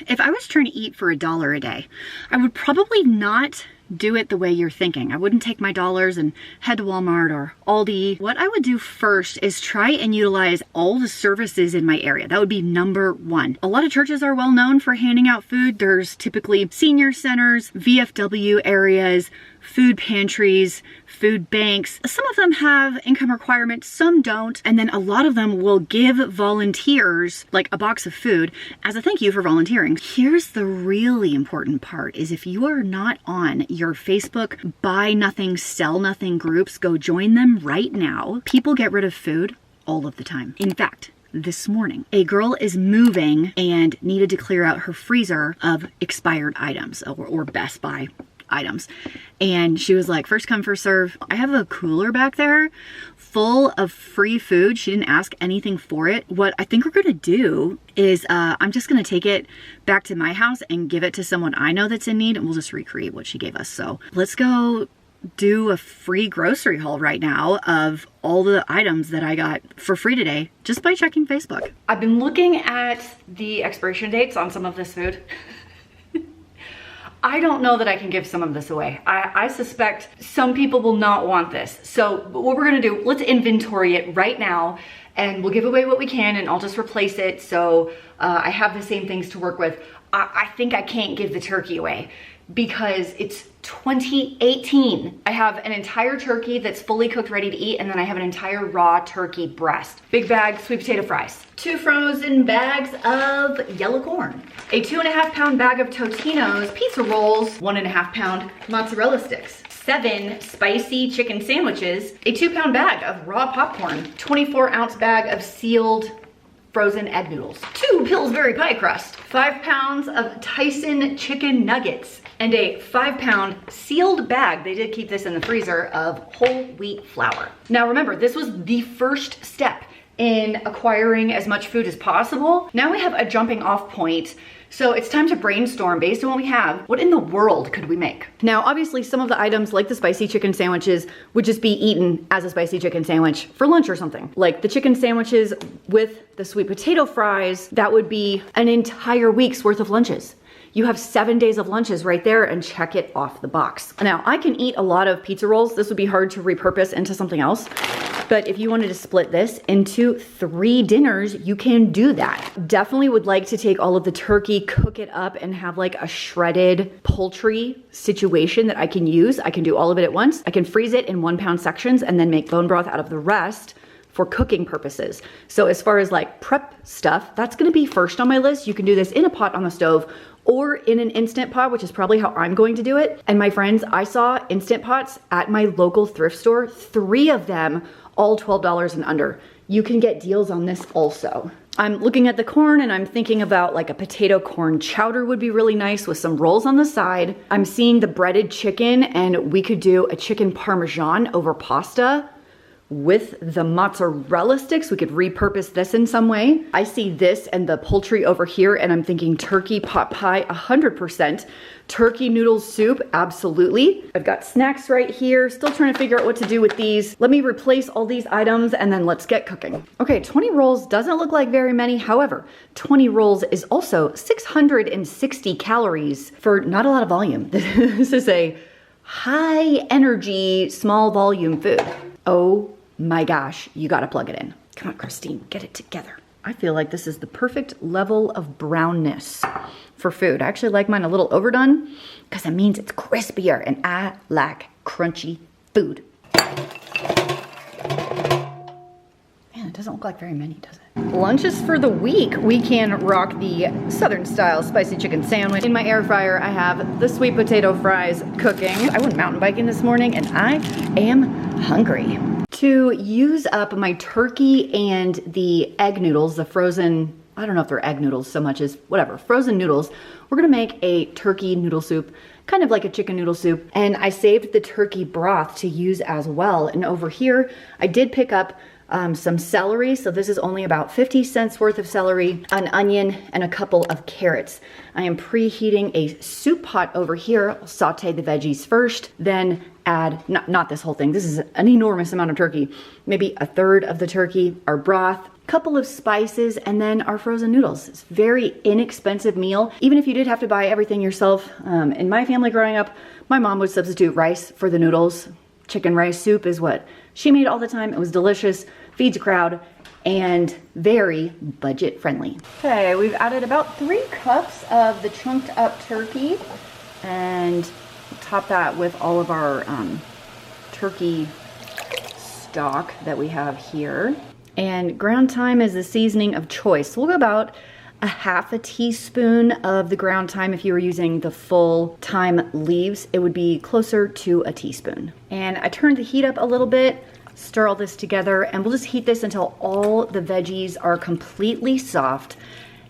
If I was trying to eat for $1 a day, I would probably not do it the way you're thinking. I wouldn't take my dollars and head to Walmart or Aldi. What I would do first is try and utilize all the services in my area. That would be number one. A lot of churches are well known for handing out food. There's typically senior centers, VFW areas, food pantries, food banks. Some of them have income requirements, some don't. And then a lot of them will give volunteers like a box of food as a thank you for volunteering. Here's the really important part is if you are not on your Facebook buy nothing, sell nothing groups, go join them right now. People get rid of food all of the time. In fact, this morning, a girl is moving and needed to clear out her freezer of expired items or Best Buy items. And she was like, first come, first serve. I have a cooler back there full of free food. She didn't ask anything for it. What I think we're gonna do is I'm just gonna take it back to my house and give it to someone I know that's in need, and we'll just recreate what she gave us. So let's go do a free grocery haul right now of all the items that I got for free today just by checking Facebook. I've been looking at the expiration dates on some of this food. I don't know that I can give some of this away. I suspect some people will not want this. So what we're gonna do, let's inventory it right now and we'll give away what we can and I'll just replace it so I have the same things to work with. I think I can't give the turkey away because it's 2018. I have an entire turkey that's fully cooked, ready to eat, and then I have an entire raw turkey breast. Big bag, sweet potato fries. 2 frozen bags of yellow corn. A 2.5 pound bag of Totino's pizza rolls, 1.5 pound mozzarella sticks. 7 spicy chicken sandwiches, a 2 pound bag of raw popcorn, 24 ounce bag of sealed frozen egg noodles, 2 Pillsbury pie crust, 5 pounds of Tyson chicken nuggets, and a 5 pound sealed bag, they did keep this in the freezer, of whole wheat flour. Now remember, this was the first step in acquiring as much food as possible. Now we have a jumping off point. So it's time to brainstorm based on what we have. What in the world could we make? Now, obviously some of the items like the spicy chicken sandwiches would just be eaten as a spicy chicken sandwich for lunch or something. Like the chicken sandwiches with the sweet potato fries, that would be an entire week's worth of lunches. You have 7 days of lunches right there and check it off the box. Now, I can eat a lot of pizza rolls. This would be hard to repurpose into something else. But if you wanted to split this into 3 dinners, you can do that. Definitely would like to take all of the turkey, cook it up, and have like a shredded poultry situation that I can use. I can do all of it at once. I can freeze it in 1 pound sections and then make bone broth out of the rest for cooking purposes. So as far as like prep stuff, that's gonna be first on my list. You can do this in a pot on the stove or in an Instant Pot, which is probably how I'm going to do it. And my friends, I saw Instant Pots at my local thrift store, 3 of them, all $12 and under. You can get deals on this also. I'm looking at the corn and I'm thinking about like a potato corn chowder would be really nice with some rolls on the side. I'm seeing the breaded chicken and we could do a chicken parmesan over pasta with the mozzarella sticks. We could repurpose this in some way. I see this and the poultry over here and I'm thinking turkey pot pie, 100%. Turkey noodle soup, absolutely. I've got snacks right here. Still trying to figure out what to do with these. Let me replace all these items and then let's get cooking. Okay, 20 rolls doesn't look like very many. However, 20 rolls is also 660 calories for not a lot of volume. This is a high energy, small volume food. Oh my gosh, you gotta plug it in. Come on, Christine, get it together. I feel like this is the perfect level of brownness for food. I actually like mine a little overdone because it means it's crispier and I like crunchy food. Man, it doesn't look like very many, does it? Lunches for the week. We can rock the Southern style spicy chicken sandwich. In my air fryer, I have the sweet potato fries cooking. I went mountain biking this morning and I am hungry. To use up my turkey and the egg noodles, the frozen, I don't know if they're egg noodles so much as whatever, frozen noodles, we're gonna make a turkey noodle soup, kind of like a chicken noodle soup. And I saved the turkey broth to use as well. And over here, I did pick up some celery. So this is only about 50 cents worth of celery, an onion, and a couple of carrots. I am preheating a soup pot over here. I'll saute the veggies first, then add, not this whole thing, this is an enormous amount of turkey, maybe a third of the turkey, our broth, couple of spices, and then our frozen noodles. It's a very inexpensive meal. Even if you did have to buy everything yourself, in my family growing up, my mom would substitute rice for the noodles. Chicken rice soup is what she made all the time. It was delicious, feeds a crowd, and very budget friendly. Okay, we've added about 3 cups of the chunked up turkey, and top that with all of our turkey stock that we have here. And ground thyme is the seasoning of choice. So we'll go about a half a teaspoon of the ground thyme. If you were using the full thyme leaves, it would be closer to a teaspoon. And I turned the heat up a little bit, stir all this together, and we'll just heat this until all the veggies are completely soft.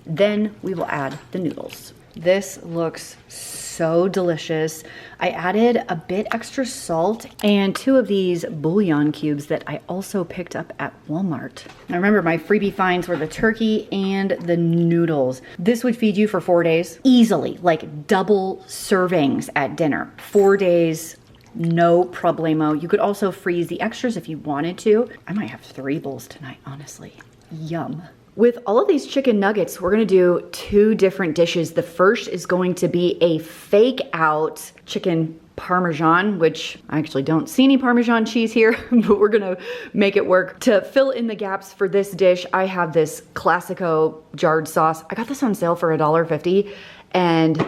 Then we will add the noodles. This looks so delicious. I added a bit extra salt and 2 of these bouillon cubes that I also picked up at Walmart. Now remember, my freebie finds were the turkey and the noodles. This would feed you for 4 days easily, like double servings at dinner. 4 days, no problemo. You could also freeze the extras if you wanted to. I might have 3 bowls tonight, honestly. Yum. With all of these chicken nuggets, we're gonna do 2 different dishes. The first is going to be a fake out chicken Parmesan, which I actually don't see any Parmesan cheese here, but we're gonna make it work. To fill in the gaps for this dish, I have this Classico jarred sauce. I got this on sale for $1.50, and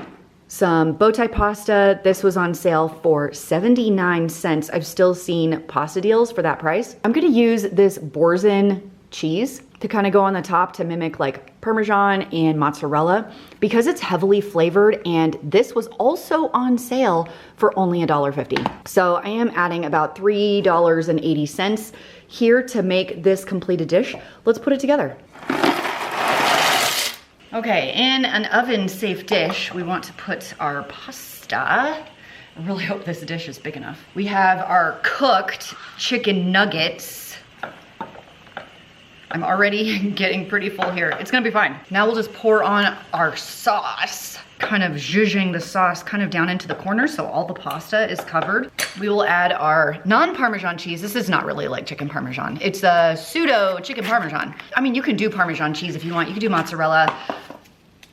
some bow tie pasta. This was on sale for 79 cents. I've still seen pasta deals for that price. I'm gonna use this Boursin cheese to kind of go on the top to mimic like Parmesan and mozzarella because it's heavily flavored, and this was also on sale for only $1.50. So I am adding about $3.80 here to make this complete a dish. Let's put it together. Okay, in an oven-safe dish, we want to put our pasta. I really hope this dish is big enough. We have our cooked chicken nuggets. I'm already getting pretty full here. It's gonna be fine. Now we'll just pour on our sauce, kind of zhuzhing the sauce kind of down into the corner so all the pasta is covered. We will add our non-Parmesan cheese. This is not really like chicken Parmesan. It's a pseudo chicken Parmesan. I mean, you can do Parmesan cheese if you want. You can do mozzarella.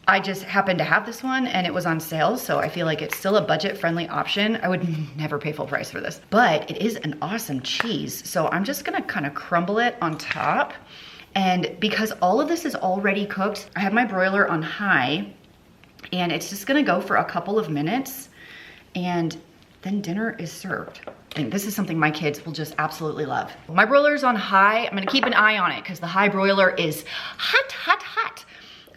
I just happened to have this one and it was on sale, so I feel like it's still a budget-friendly option. I would never pay full price for this, but it is an awesome cheese. So I'm just gonna kind of crumble it on top. And because all of this is already cooked, I have my broiler on high, and it's just gonna go for a couple of minutes, and then dinner is served. I think this is something my kids will just absolutely love. My broiler's on high. I'm gonna keep an eye on it because the high broiler is hot, hot, hot.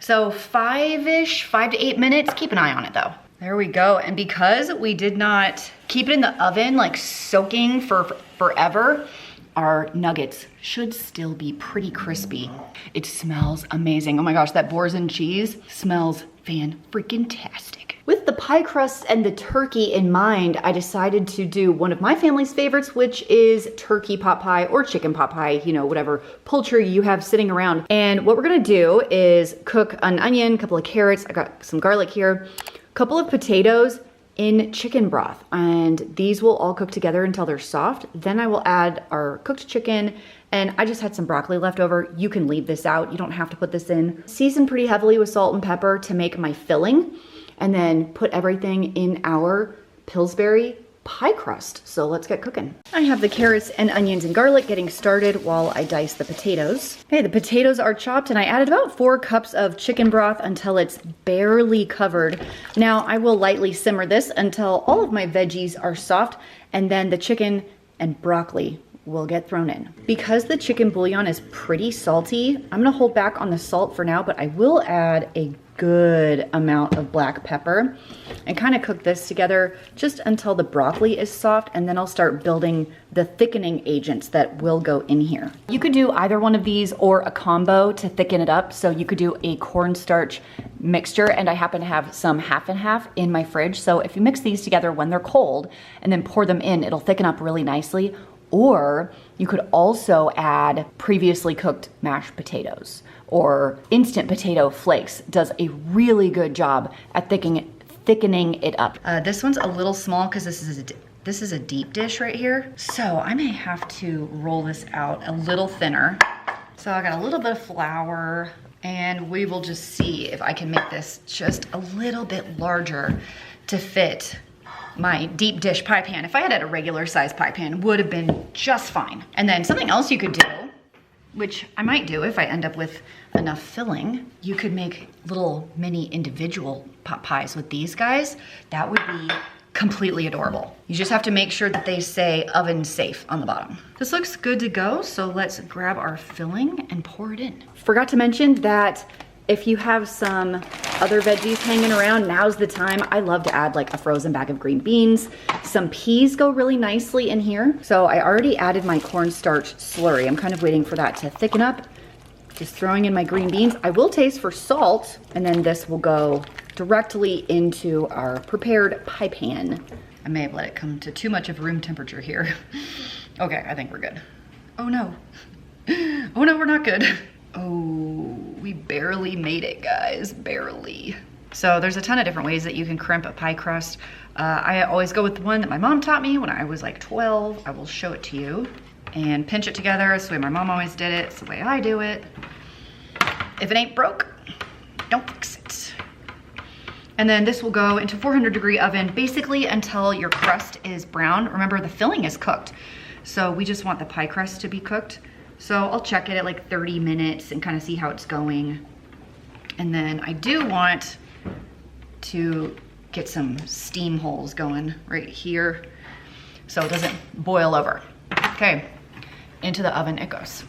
So 5 to 8 minutes, keep an eye on it though. There we go. And because we did not keep it in the oven, like soaking for forever, our nuggets should still be pretty crispy. It smells amazing. Oh my gosh, that Boursin cheese smells fan-freaking-tastic. With the pie crust and the turkey in mind, I decided to do one of my family's favorites, which is turkey pot pie or chicken pot pie, you know, whatever poultry you have sitting around. And what we're gonna do is cook an onion, a couple of carrots, I got some garlic here, a couple of potatoes in chicken broth, and these will all cook together until they're soft. Then I will add our cooked chicken, and I just had some broccoli left over. You can leave this out, you don't have to put this in. Season pretty heavily with salt and pepper to make my filling, and then put everything in our Pillsbury pie crust. So let's get cooking. I have the carrots and onions and garlic getting started while I dice the potatoes. Okay, the potatoes are chopped, and I added about 4 cups of chicken broth until it's barely covered. Now I will lightly simmer this until all of my veggies are soft, and then the chicken and broccoli will get thrown in. Because the chicken bouillon is pretty salty, I'm gonna hold back on the salt for now, but I will add a good amount of black pepper and kind of cook this together just until the broccoli is soft, and then I'll start building the thickening agents that will go in here. You could do either one of these or a combo to thicken it up. So you could do a cornstarch mixture, and I happen to have some half and half in my fridge. So if you mix these together when they're cold and then pour them in, it'll thicken up really nicely. Or you could also add previously cooked mashed potatoes, or instant potato flakes does a really good job at thickening it up. This one's a little small because this is a deep dish right here. So I may have to roll this out a little thinner So I got a little bit of flour, and we will just see if I can make this just a little bit larger to fit my deep dish pie pan. If I had a regular size pie pan, it would have been just fine. And then something else you could do, which I might do if I end up with enough filling, you could make little mini individual pot pies with these guys. That would be completely adorable. You just have to make sure that they say oven safe on the bottom. This looks good to go, so let's grab our filling and pour it in. Forgot to mention that if you have some other veggies hanging around, now's the time. I love to add like a frozen bag of green beans. Some peas go really nicely in here. So I already added my cornstarch slurry. I'm kind of waiting for that to thicken up. Just throwing in my green beans. I will taste for salt, and then this will go directly into our prepared pie pan. I may have let it come to too much of room temperature here. Okay, I think we're good. Oh no. Oh no, we're not good. Oh, we barely made it, guys, barely. So there's a ton of different ways that you can crimp a pie crust. I always go with the one that my mom taught me when I was like 12. I will show it to you. And pinch it together. It's the way my mom always did it. It's the way I do it. If it ain't broke, don't fix it. And then this will go into 400-degree oven basically until your crust is brown. Remember, the filling is cooked. So we just want the pie crust to be cooked. So I'll check it at like 30 minutes and kind of see how it's going. And then I do want to get some steam holes going right here so it doesn't boil over. Okay, into the oven it goes.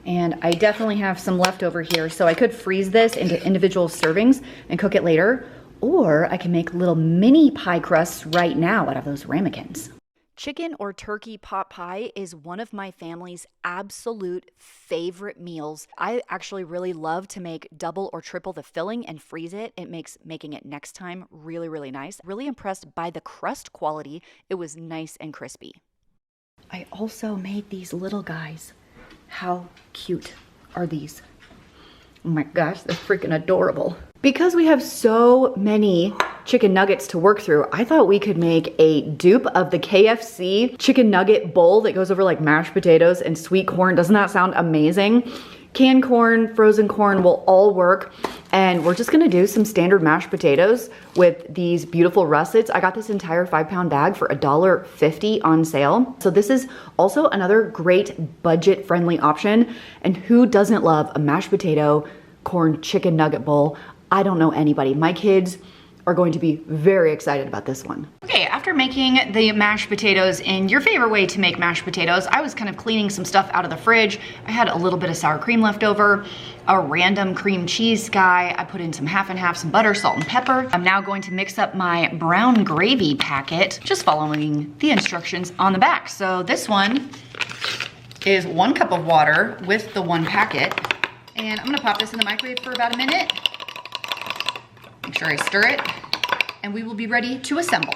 And I definitely have some left over here, so I could freeze this into individual servings and cook it later, or I can make little mini pie crusts right now out of those ramekins. Chicken or turkey pot pie is one of my family's absolute favorite meals. I actually really love to make double or triple the filling and freeze it. It makes making it next time really, really nice. Really impressed by the crust quality. It was nice and crispy. I also made these little guys. How cute are these? Oh my gosh, they're freaking adorable. Because we have so many chicken nuggets to work through, I thought we could make a dupe of the KFC chicken nugget bowl that goes over like mashed potatoes and sweet corn. Doesn't that sound amazing? Canned corn, frozen corn will all work. And we're just gonna do some standard mashed potatoes with these beautiful russets. I got this entire 5-pound bag for $1.50 on sale. So this is also another great budget-friendly option. And who doesn't love a mashed potato corn chicken nugget bowl? I don't know anybody. My kids are going to be very excited about this one. Okay, after making the mashed potatoes in your favorite way to make mashed potatoes, I was kind of cleaning some stuff out of the fridge. I had a little bit of sour cream left over, a random cream cheese guy. I put in some half and half, some butter, salt, and pepper. I'm now going to mix up my brown gravy packet, just following the instructions on the back. So this one is 1 cup of water with the 1 packet. And I'm gonna pop this in the microwave for about a minute. Make sure I stir it, and we will be ready to assemble.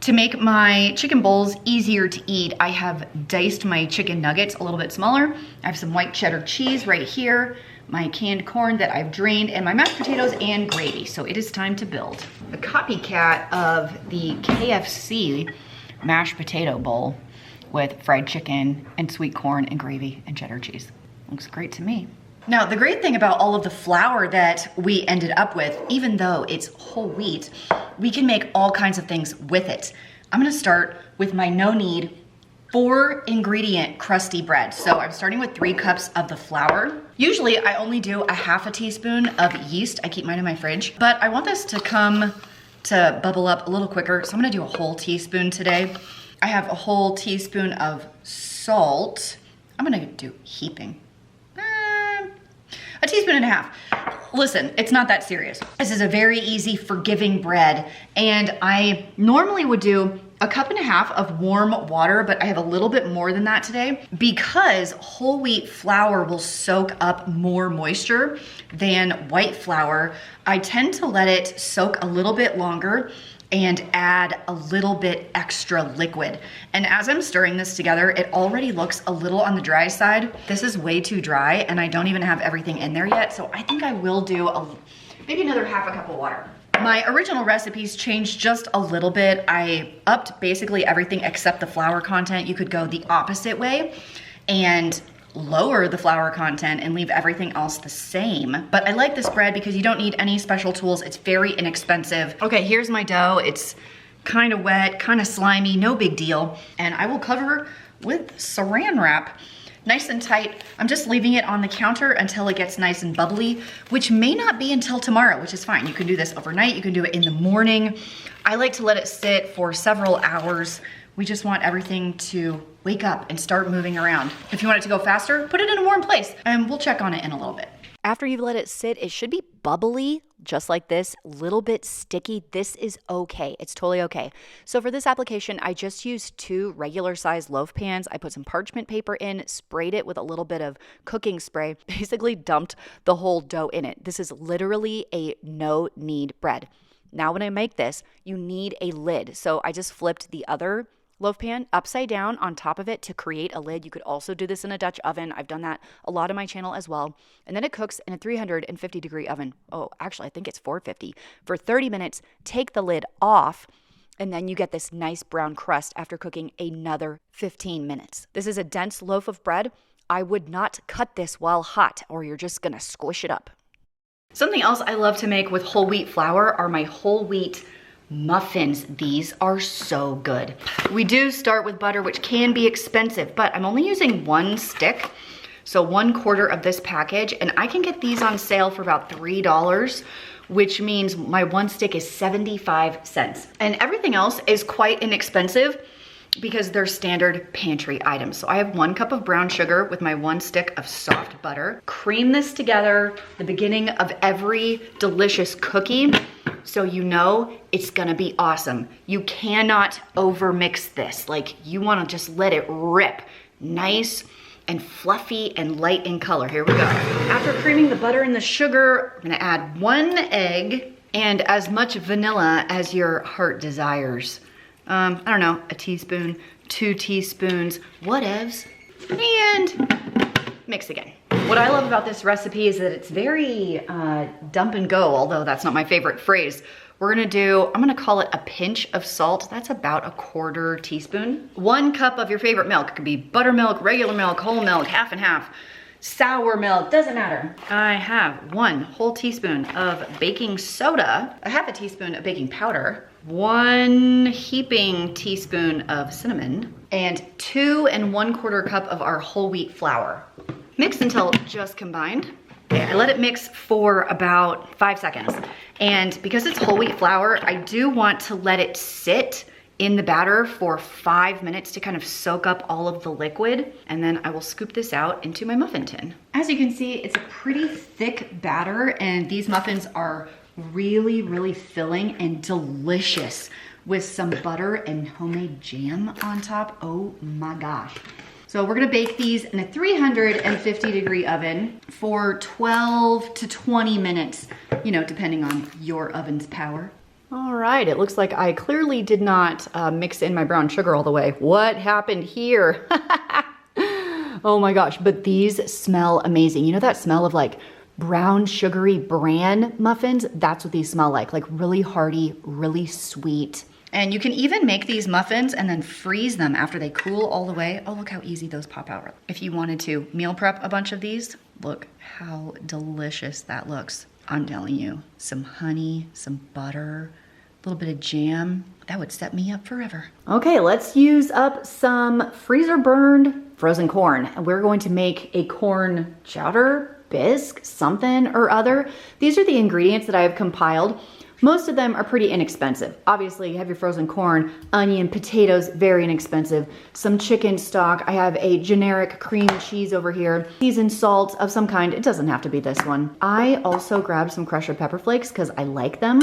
To make my chicken bowls easier to eat, I have diced my chicken nuggets a little bit smaller. I have some white cheddar cheese right here, my canned corn that I've drained, and my mashed potatoes and gravy. So it is time to build. A copycat of the KFC mashed potato bowl with fried chicken and sweet corn and gravy and cheddar cheese. Looks great to me. Now, the great thing about all of the flour that we ended up with, even though it's whole wheat, we can make all kinds of things with it. I'm gonna start with my no-knead 4-ingredient crusty bread. So I'm starting with 3 cups of the flour. Usually I only do a half a teaspoon of yeast. I keep mine in my fridge, but I want this to come to bubble up a little quicker. So I'm gonna do a whole teaspoon today. I have a whole teaspoon of salt. I'm gonna do heaping. A teaspoon and a half. Listen, it's not that serious. This is a very easy, forgiving bread, and I normally would do a cup and a half of warm water, but I have a little bit more than that today because whole wheat flour will soak up more moisture than white flour. I tend to let it soak a little bit longer and add a little bit extra liquid. And as I'm stirring this together, it already looks a little on the dry side. This is way too dry, and I don't even have everything in there yet, so I think I will do maybe another half a cup of water. My original recipes changed just a little bit. I upped basically everything except the flour content. You could go the opposite way and lower the flour content and leave everything else the same. But I like this bread because you don't need any special tools. It's very inexpensive. Okay, here's my dough. It's kind of wet, kind of slimy, no big deal. And I will cover with saran wrap. Nice and tight. I'm just leaving it on the counter until it gets nice and bubbly, which may not be until tomorrow, which is fine. You can do this overnight, you can do it in the morning. I like to let it sit for several hours. We just want everything to wake up and start moving around. If you want it to go faster, put it in a warm place and we'll check on it in a little bit. After you've let it sit, it should be bubbly, just like this, a little bit sticky. This is okay. It's totally okay. So for this application, I just used 2 regular sized loaf pans. I put some parchment paper in, sprayed it with a little bit of cooking spray, basically dumped the whole dough in it. This is literally a no-knead bread. Now when I make this, you need a lid. So I just flipped the other loaf pan upside down on top of it to create a lid. You could also do this in a Dutch oven. I've done that a lot on my channel as well. And then it cooks in a 350 degree oven. Oh, actually, I think it's 450 for 30 minutes. Take the lid off, and then you get this nice brown crust after cooking another 15 minutes. This is a dense loaf of bread. I would not cut this while hot, or you're just gonna squish it up. Something else I love to make with whole wheat flour are my whole wheat muffins. These are so good. We do start with butter, which can be expensive, but I'm only using 1 stick. So 1/4 of this package, and I can get these on sale for about $3, which means my 1 stick is 75 cents. And everything else is quite inexpensive because they're standard pantry items. So I have 1 cup of brown sugar with my 1 stick of soft butter. Cream this together, the beginning of every delicious cookie, so you know it's gonna be awesome. You cannot overmix this. Like, you wanna just let it rip. Nice and fluffy and light in color. Here we go. After creaming the butter and the sugar, I'm gonna add 1 egg and as much vanilla as your heart desires. I don't know, a teaspoon, 2 teaspoons, whatevs, and mix again. What I love about this recipe is that it's very dump and go, although that's not my favorite phrase. We're gonna do, I'm gonna call it a pinch of salt. That's about a 1/4 teaspoon. 1 cup of your favorite milk. It could be buttermilk, regular milk, whole milk, half and half. Sour milk, doesn't matter. I have 1 whole teaspoon of baking soda, a 1/2 teaspoon of baking powder, 1 heaping teaspoon of cinnamon, and 2 1/4 cup of our whole wheat flour. Mix until just combined. Okay, I let it mix for about 5 seconds. And because it's whole wheat flour, I do want to let it sit in the batter for 5 minutes to kind of soak up all of the liquid. And then I will scoop this out into my muffin tin. As you can see, it's a pretty thick batter, and these muffins are really, really filling and delicious with some butter and homemade jam on top. Oh my gosh. So we're gonna bake these in a 350 degree oven for 12 to 20 minutes, you know, depending on your oven's power. All right, it looks like I clearly did not mix in my brown sugar all the way. What happened here? Oh my gosh, but these smell amazing. You know that smell of like brown sugary bran muffins? That's what these smell like really hearty, really sweet. And you can even make these muffins and then freeze them after they cool all the way. Oh, look how easy those pop out. If you wanted to meal prep a bunch of these, look how delicious that looks. I'm telling you, some honey, some butter, a little bit of jam, that would set me up forever. Okay, let's use up some freezer burned frozen corn. And we're going to make a corn chowder, bisque, something or other. These are the ingredients that I have compiled. Most of them are pretty inexpensive. Obviously, you have your frozen corn, onion, potatoes, very inexpensive. Some chicken stock. I have a generic cream cheese over here. Seasoned salt of some kind. It doesn't have to be this one. I also grabbed some crushed red pepper flakes because I like them.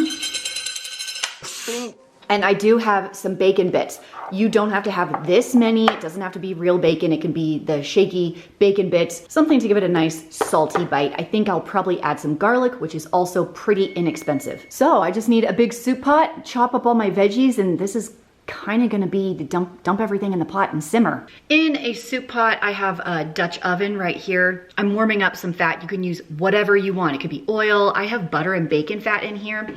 And I do have some bacon bits. You don't have to have this many. It doesn't have to be real bacon. It can be the shaky bacon bits, something to give it a nice salty bite. I think I'll probably add some garlic, which is also pretty inexpensive. So I just need a big soup pot, chop up all my veggies, and this is kind of gonna be the dump everything in the pot and simmer. In a soup pot, I have a Dutch oven right here. I'm warming up some fat. You can use whatever you want. It could be oil. I have butter and bacon fat in here.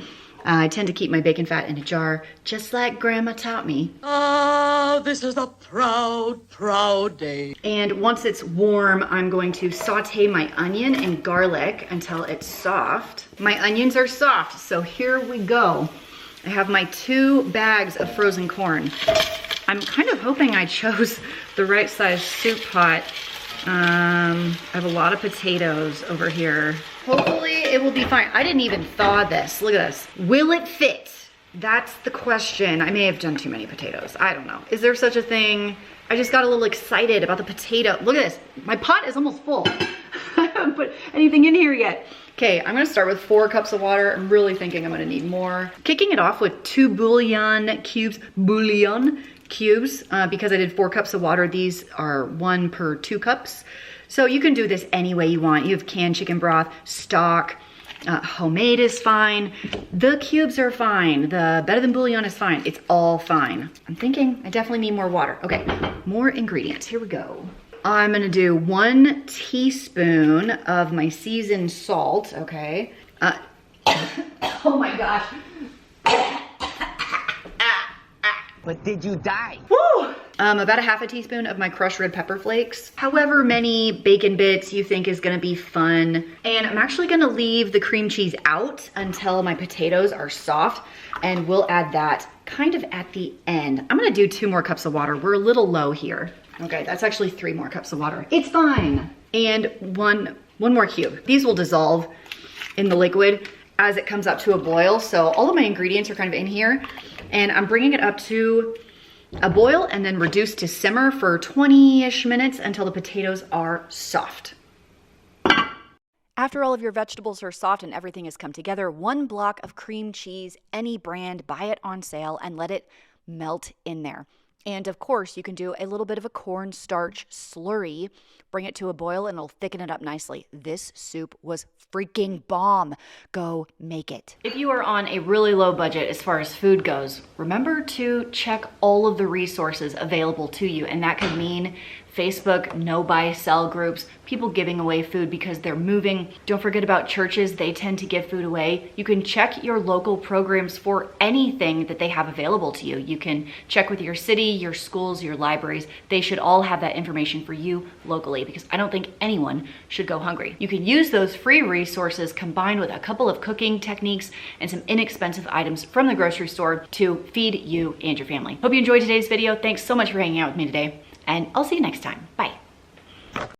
I tend to keep my bacon fat in a jar, just like Grandma taught me. Ah, this is a proud, proud day. And once it's warm, I'm going to saute my onion and garlic until it's soft. My onions are soft, so here we go. I have my 2 bags of frozen corn. I'm kind of hoping I chose the right size soup pot. I have a lot of potatoes over here. Hopefully it will be fine. I didn't even thaw this. Look at this. Will it fit? That's the question. I may have done too many potatoes. I don't know. Is there such a thing? I just got a little excited about the potato. Look at this. My pot is almost full. I haven't put anything in here yet. Okay, I'm gonna start with 4 cups of water. I'm really thinking I'm gonna need more. Kicking it off with 2 bouillon cubes, because I did 4 cups of water. These are 1 per 2 cups. So you can do this any way you want. You have canned chicken broth, stock, homemade is fine. The cubes are fine. The better than bouillon is fine. It's all fine. I'm thinking I definitely need more water. Okay, more ingredients. Here we go. I'm gonna do 1 teaspoon of my seasoned salt, okay? Oh my gosh. But did you die? Woo! About a half a teaspoon of my crushed red pepper flakes. However many bacon bits you think is gonna be fun. And I'm actually gonna leave the cream cheese out until my potatoes are soft, and we'll add that kind of at the end. I'm gonna do 2 more cups of water. We're a little low here. Okay, that's actually 3 more cups of water. It's fine. And one more cube. These will dissolve in the liquid as it comes up to a boil. So all of my ingredients are kind of in here, and I'm bringing it up to a boil and then reduce to simmer for 20-ish minutes until the potatoes are soft. After all of your vegetables are soft and everything has come together, 1 block of cream cheese, any brand, buy it on sale and let it melt in there. And of course, you can do a little bit of a cornstarch slurry, bring it to a boil, and it'll thicken it up nicely. This soup was freaking bomb. Go make it. If you are on a really low budget as far as food goes, remember to check all of the resources available to you. And that could mean Facebook no buy sell groups, people giving away food because they're moving. Don't forget about churches, they tend to give food away. You can check your local programs for anything that they have available to you. You can check with your city, your schools, your libraries. They should all have that information for you locally, because I don't think anyone should go hungry. You can use those free resources combined with a couple of cooking techniques and some inexpensive items from the grocery store to feed you and your family. Hope you enjoyed today's video. Thanks so much for hanging out with me today, and I'll see you next time. Bye.